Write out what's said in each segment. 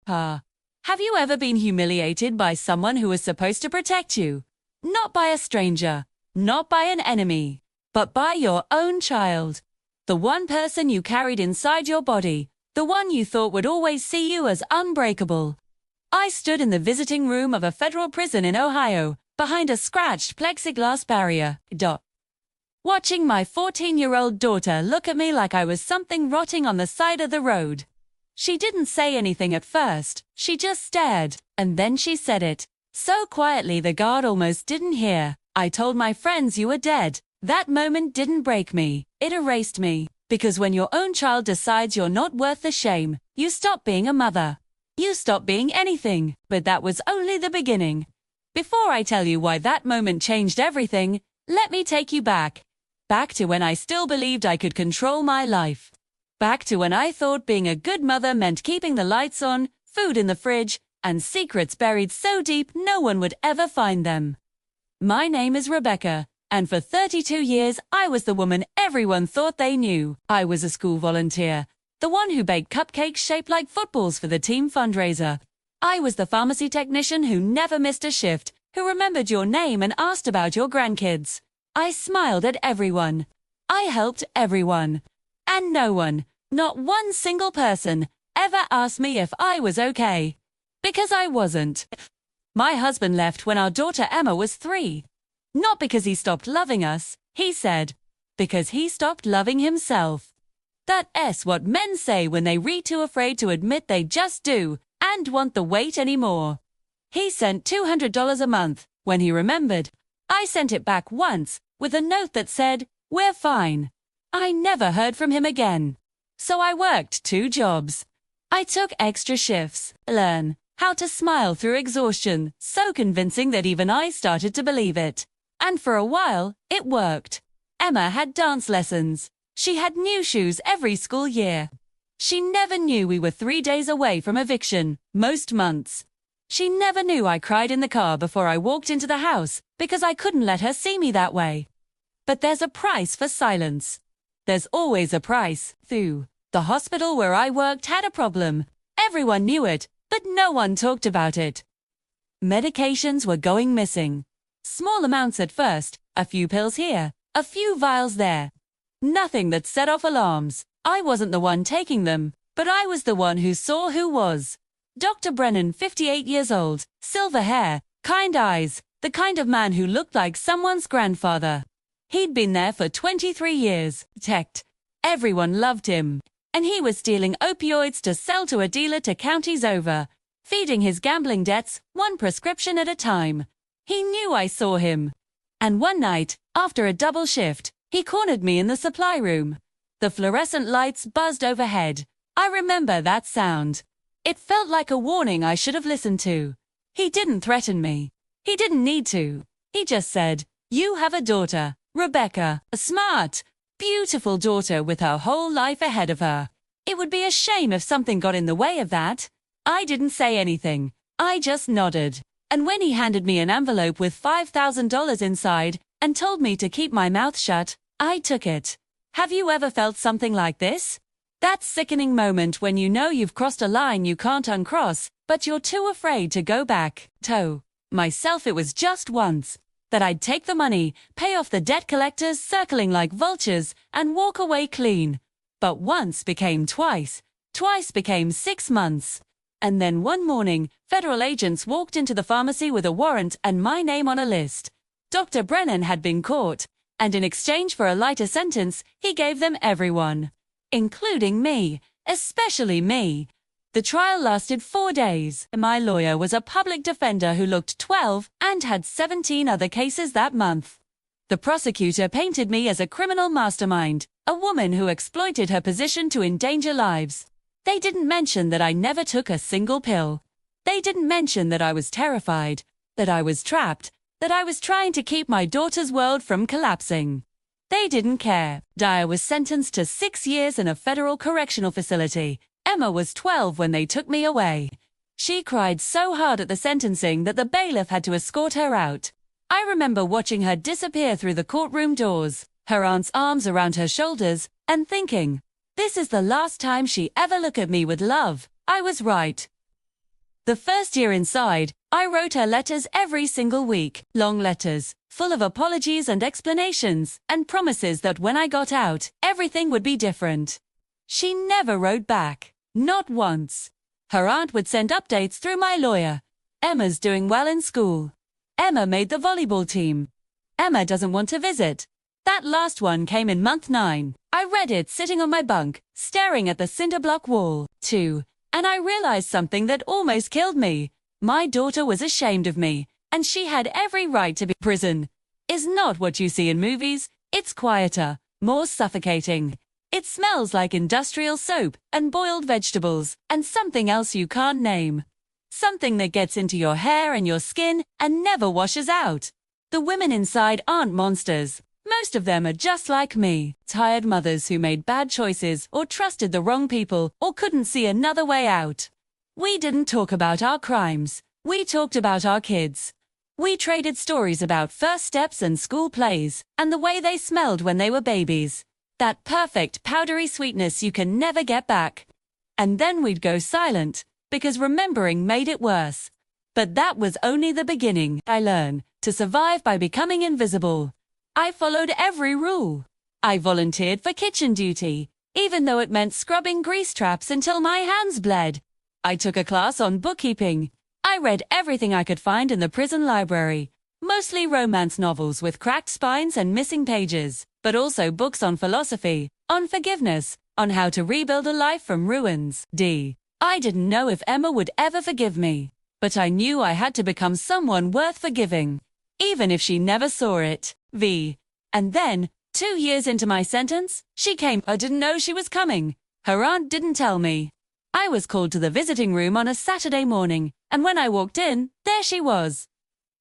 Have you ever been humiliated by someone who was supposed to protect you? Not by a stranger, not by an enemy, but by your own child. The one person you carried inside your body, the one you thought would always see you as unbreakable. I stood in the visiting room of a federal prison in Ohio, behind a scratched plexiglass barrier, watching my 14-year-old daughter look at me like I was something rotting on the side of the road. She didn't say anything at first, she just stared, and then she said it. So quietly the guard almost didn't hear. I told my friends you were dead. That moment didn't break me, it erased me. Because when your own child decides you're not worth the shame, you stop being a mother. You stop being anything, but that was only the beginning. Before I tell you why that moment changed everything, let me take you back. Back to when I still believed I could control my life. Back to when I thought being a good mother meant keeping the lights on, food in the fridge, and secrets buried so deep no one would ever find them. My name is Rebecca, and for 32 years I was the woman everyone thought they knew. I was a school volunteer, the one who baked cupcakes shaped like footballs for the team fundraiser. I was the pharmacy technician who never missed a shift, who remembered your name and asked about your grandkids. I smiled at everyone. I helped everyone. And no one, not one single person, ever asked me if I was okay. Because I wasn't. My husband left when our daughter Emma was 3. Not because he stopped loving us, he said. Because he stopped loving himself. That's what men say when they re too afraid to admit they just do, and want the weight anymore. He sent $200 a month, when he remembered. I sent it back once, with a note that said, "We're fine." I never heard from him again. So I worked 2 jobs. I took extra shifts, learn how to smile through exhaustion, so convincing that even I started to believe it. And for a while, it worked. Emma had dance lessons. She had new shoes every school year. She never knew we were 3 days away from eviction, most months. She never knew I cried in the car before I walked into the house, because I couldn't let her see me that way. But there's a price for silence. There's always a price, too. The hospital where I worked had a problem. Everyone knew it, but no one talked about it. Medications were going missing. Small amounts at first, a few pills here, a few vials there. Nothing that set off alarms. I wasn't the one taking them, but I was the one who saw who was. Dr. Brennan, 58 years old, silver hair, kind eyes, the kind of man who looked like someone's grandfather. He'd been there for 23 years, teched. Everyone loved him. And he was stealing opioids to sell to a dealer to counties over, feeding his gambling debts, one prescription at a time. He knew I saw him. And one night, after a double shift, he cornered me in the supply room. The fluorescent lights buzzed overhead. I remember that sound. It felt like a warning I should have listened to. He didn't threaten me. He didn't need to. He just said, "You have a daughter, Rebecca, a smart, beautiful daughter with her whole life ahead of her. It would be a shame if something got in the way of that." I didn't say anything. I just nodded. And when he handed me an envelope with $5,000 inside and told me to keep my mouth shut, I took it. Have you ever felt something like this? That sickening moment when you know you've crossed a line you can't uncross, but you're too afraid to go back. Myself, it was just once. That I'd take the money, pay off the debt collectors circling like vultures, and walk away clean. But once became twice. Twice became 6 months. And then one morning, federal agents walked into the pharmacy with a warrant and my name on a list. Dr. Brennan had been caught, and in exchange for a lighter sentence, he gave them everyone. Including me, especially me. The trial lasted 4 days. My lawyer was a public defender who looked 12 and had 17 other cases that month. The prosecutor painted me as a criminal mastermind, a woman who exploited her position to endanger lives. They didn't mention that I never took a single pill. They didn't mention that I was terrified, that I was trapped, that I was trying to keep my daughter's world from collapsing. They didn't care. Dyer was sentenced to 6 years in a federal correctional facility. Emma was 12 when they took me away. She cried so hard at the sentencing that the bailiff had to escort her out. I remember watching her disappear through the courtroom doors, her aunt's arms around her shoulders, and thinking, this is the last time she ever looked at me with love. I was right. The first year inside, I wrote her letters every single week, long letters, full of apologies and explanations, and promises that when I got out, everything would be different. She never wrote back. Not once. Her aunt would send updates through my lawyer. Emma's doing well in school. Emma made the volleyball team. Emma doesn't want to visit. That last one came in month 9. I read it sitting on my bunk, staring at the cinder block wall, too. And I realized something that almost killed me. My daughter was ashamed of me, and she had every right to be. Prison is not what you see in movies. It's quieter, more suffocating. It smells like industrial soap and boiled vegetables and something else you can't name. Something that gets into your hair and your skin and never washes out. The women inside aren't monsters. Most of them are just like me, tired mothers who made bad choices or trusted the wrong people or couldn't see another way out. We didn't talk about our crimes. We talked about our kids. We traded stories about first steps and school plays and the way they smelled when they were babies. That perfect powdery sweetness you can never get back. And then we'd go silent because remembering made it worse. But that was only the beginning. I learned to survive by becoming invisible. I followed every rule. I volunteered for kitchen duty, even though it meant scrubbing grease traps until my hands bled. I took a class on bookkeeping. I read everything I could find in the prison library, mostly romance novels with cracked spines and missing pages, but also books on philosophy, on forgiveness, on how to rebuild a life from ruins. I didn't know if Emma would ever forgive me, but I knew I had to become someone worth forgiving, even if she never saw it. And then, 2 years into my sentence, she came. I didn't know she was coming. Her aunt didn't tell me. I was called to the visiting room on a Saturday morning, and when I walked in, there she was.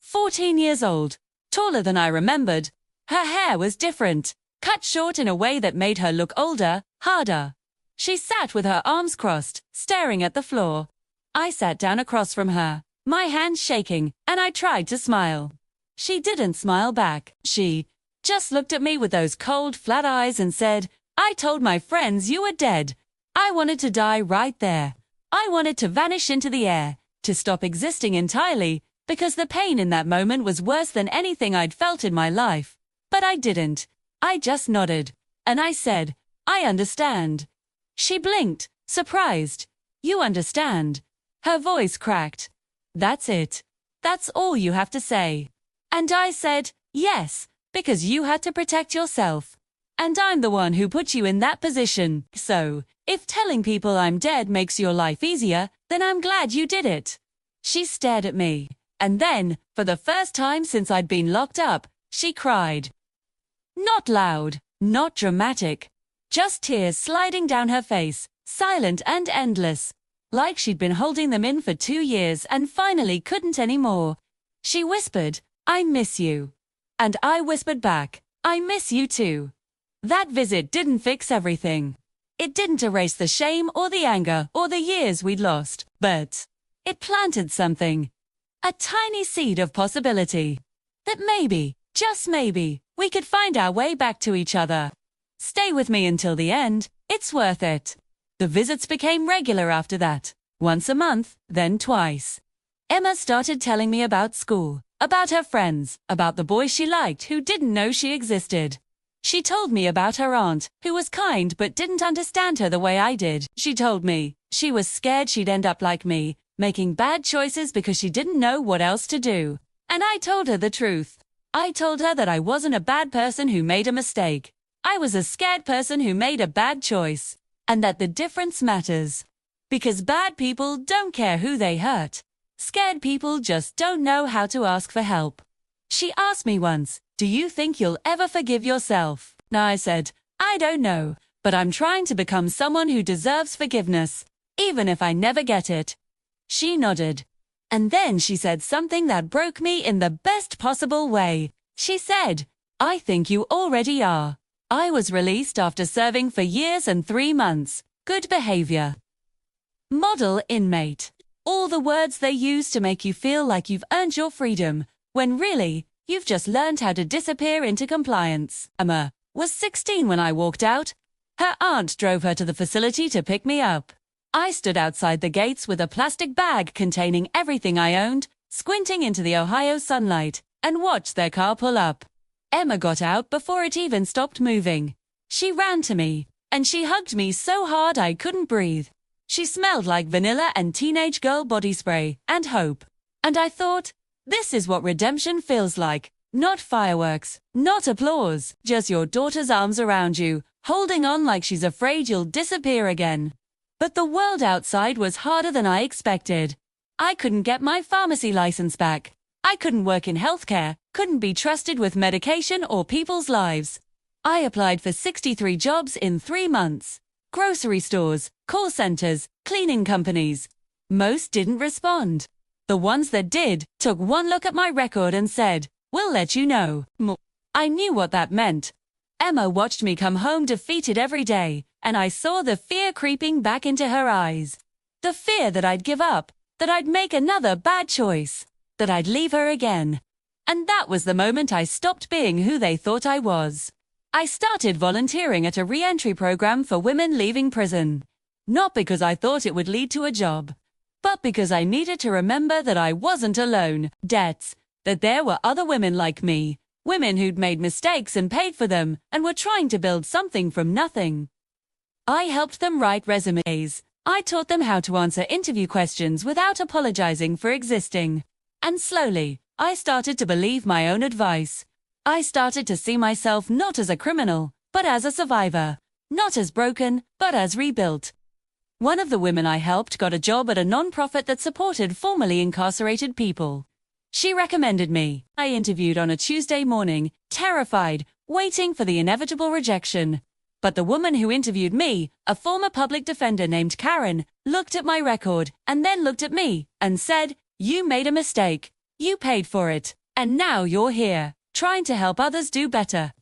14 years old, taller than I remembered. Her hair was different, cut short in a way that made her look older, harder. She sat with her arms crossed, staring at the floor. I sat down across from her, my hands shaking, and I tried to smile. She didn't smile back. She just looked at me with those cold, flat eyes and said, "I told my friends you were dead." I wanted to die right there. I wanted to vanish into the air, to stop existing entirely, because the pain in that moment was worse than anything I'd felt in my life. But I didn't. I just nodded. And I said, "I understand." She blinked, surprised. "You understand?" Her voice cracked. "That's it. That's all you have to say." And I said, "Yes, because you had to protect yourself. And I'm the one who put you in that position. So, if telling people I'm dead makes your life easier, then I'm glad you did it." She stared at me. And then, for the first time since I'd been locked up, she cried. Not loud, not dramatic. Just tears sliding down her face, silent and endless. Like she'd been holding them in for 2 years and finally couldn't anymore. She whispered, "I miss you." And I whispered back, "I miss you too." That visit didn't fix everything. It didn't erase the shame or the anger or the years we'd lost, but it planted something. A tiny seed of possibility. That maybe, just maybe, we could find our way back to each other. Stay with me until the end, it's worth it. The visits became regular after that. Once a month, then twice. Emma started telling me about school, about her friends, about the boys she liked who didn't know she existed. She told me about her aunt, who was kind but didn't understand her the way I did. She told me she was scared she'd end up like me, making bad choices because she didn't know what else to do. And I told her the truth. I told her that I wasn't a bad person who made a mistake. I was a scared person who made a bad choice. And that the difference matters. Because bad people don't care who they hurt. Scared people just don't know how to ask for help. She asked me once, "Do you think you'll ever forgive yourself?" I said, "I don't know, but I'm trying to become someone who deserves forgiveness, even if I never get it." She nodded. And then she said something that broke me in the best possible way. She said, "I think you already are." I was released after serving for years and 3 months. Good behavior. Model inmate. All the words they use to make you feel like you've earned your freedom, when really, you've just learned how to disappear into compliance. Emma was 16 when I walked out. Her aunt drove her to the facility to pick me up. I stood outside the gates with a plastic bag containing everything I owned, squinting into the Ohio sunlight, and watched their car pull up. Emma got out before it even stopped moving. She ran to me, and she hugged me so hard I couldn't breathe. She smelled like vanilla and teenage girl body spray, and hope. And I thought, this is what redemption feels like. Not fireworks, not applause, just your daughter's arms around you, holding on like she's afraid you'll disappear again. But the world outside was harder than I expected. I couldn't get my pharmacy license back. I couldn't work in healthcare, couldn't be trusted with medication or people's lives. I applied for 63 jobs in 3 months. Grocery stores, call centers, cleaning companies. Most didn't respond. The ones that did took one look at my record and said, "We'll let you know." I knew what that meant. Emma watched me come home defeated every day, and I saw the fear creeping back into her eyes. The fear that I'd give up, that I'd make another bad choice, that I'd leave her again. And that was the moment I stopped being who they thought I was. I started volunteering at a re-entry program for women leaving prison. Not because I thought it would lead to a job, but because I needed to remember that I wasn't alone. Debts, that there were other women like me, women who'd made mistakes and paid for them, and were trying to build something from nothing. I helped them write resumes. I taught them how to answer interview questions without apologizing for existing. And slowly, I started to believe my own advice. I started to see myself not as a criminal, but as a survivor. Not as broken, but as rebuilt. One of the women I helped got a job at a non-profit that supported formerly incarcerated people. She recommended me. I interviewed on a Tuesday morning, terrified, waiting for the inevitable rejection. But the woman who interviewed me, a former public defender named Karen, looked at my record and then looked at me and said, "You made a mistake. You paid for it. And now you're here, trying to help others do better."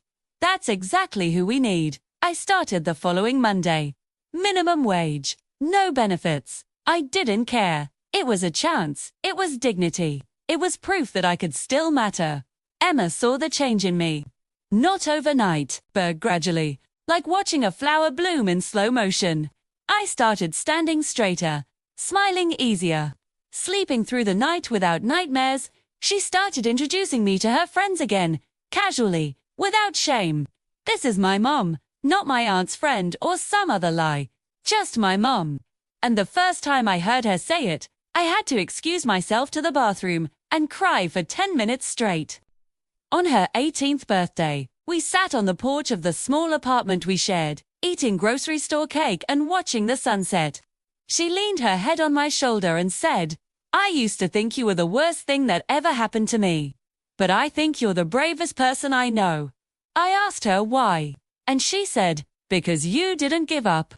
That's exactly who we need. I started the following Monday. Minimum wage. No benefits. I didn't care. It was a chance. It was dignity. It was proof that I could still matter. Emma saw the change in me. Not overnight, but gradually, like watching a flower bloom in slow motion. I started standing straighter, smiling easier, sleeping through the night without nightmares. She started introducing me to her friends again, casually, without shame. This is my mom, not my aunt's friend or some other lie. Just my mom. And the first time I heard her say it, I had to excuse myself to the bathroom and cry for 10 minutes straight. On her 18th birthday, we sat on the porch of the small apartment we shared, eating grocery store cake and watching the sunset. She leaned her head on my shoulder and said, "I used to think you were the worst thing that ever happened to me. But I think you're the bravest person I know." I asked her why, and she said, "Because you didn't give up.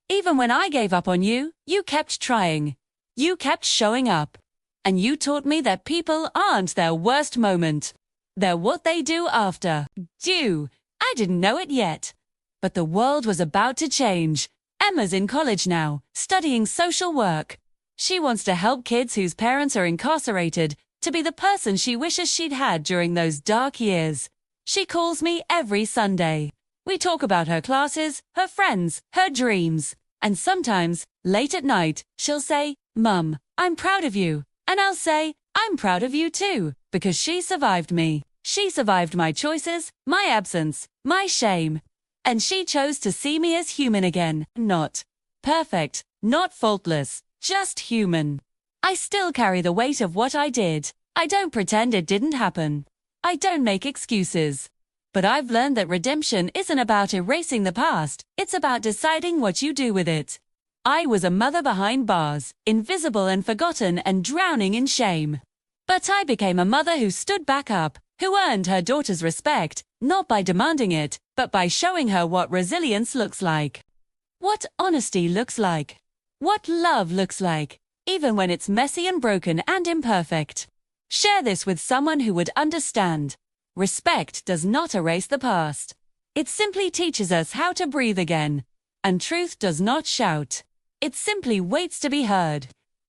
Even when I gave up on you, you kept trying. You kept showing up. And you taught me that people aren't their worst moment. They're what they do after. I didn't know it yet. But the world was about to change. Emma's in college now, studying social work. She wants to help kids whose parents are incarcerated to be the person she wishes she'd had during those dark years. She calls me every Sunday. We talk about her classes, her friends, her dreams. And sometimes, late at night, she'll say, "Mum, I'm proud of you." And I'll say, "I'm proud of you too," because she survived me. She survived my choices, my absence, my shame. And she chose to see me as human again, not perfect, not faultless, just human. I still carry the weight of what I did. I don't pretend it didn't happen. I don't make excuses. But I've learned that redemption isn't about erasing the past, it's about deciding what you do with it. I was a mother behind bars, invisible and forgotten and drowning in shame. But I became a mother who stood back up, who earned her daughter's respect, not by demanding it, but by showing her what resilience looks like. What honesty looks like. What love looks like, even when it's messy and broken and imperfect. Share this with someone who would understand. Respect does not erase the past. It simply teaches us how to breathe again. And truth does not shout. It simply waits to be heard.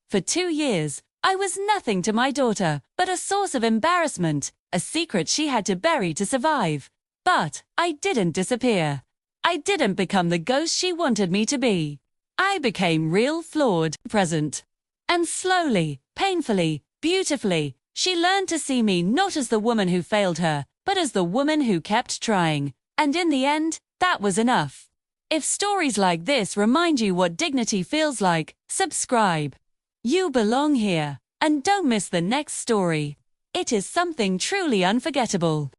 For 2 years, I was nothing to my daughter, but a source of embarrassment, a secret she had to bury to survive. But I didn't disappear. I didn't become the ghost she wanted me to be. I became real flawed, present. And slowly, painfully, beautifully, she learned to see me not as the woman who failed her, but as the woman who kept trying. And in the end, that was enough. If stories like this remind you what dignity feels like, subscribe. You belong here. And don't miss the next story. It is something truly unforgettable.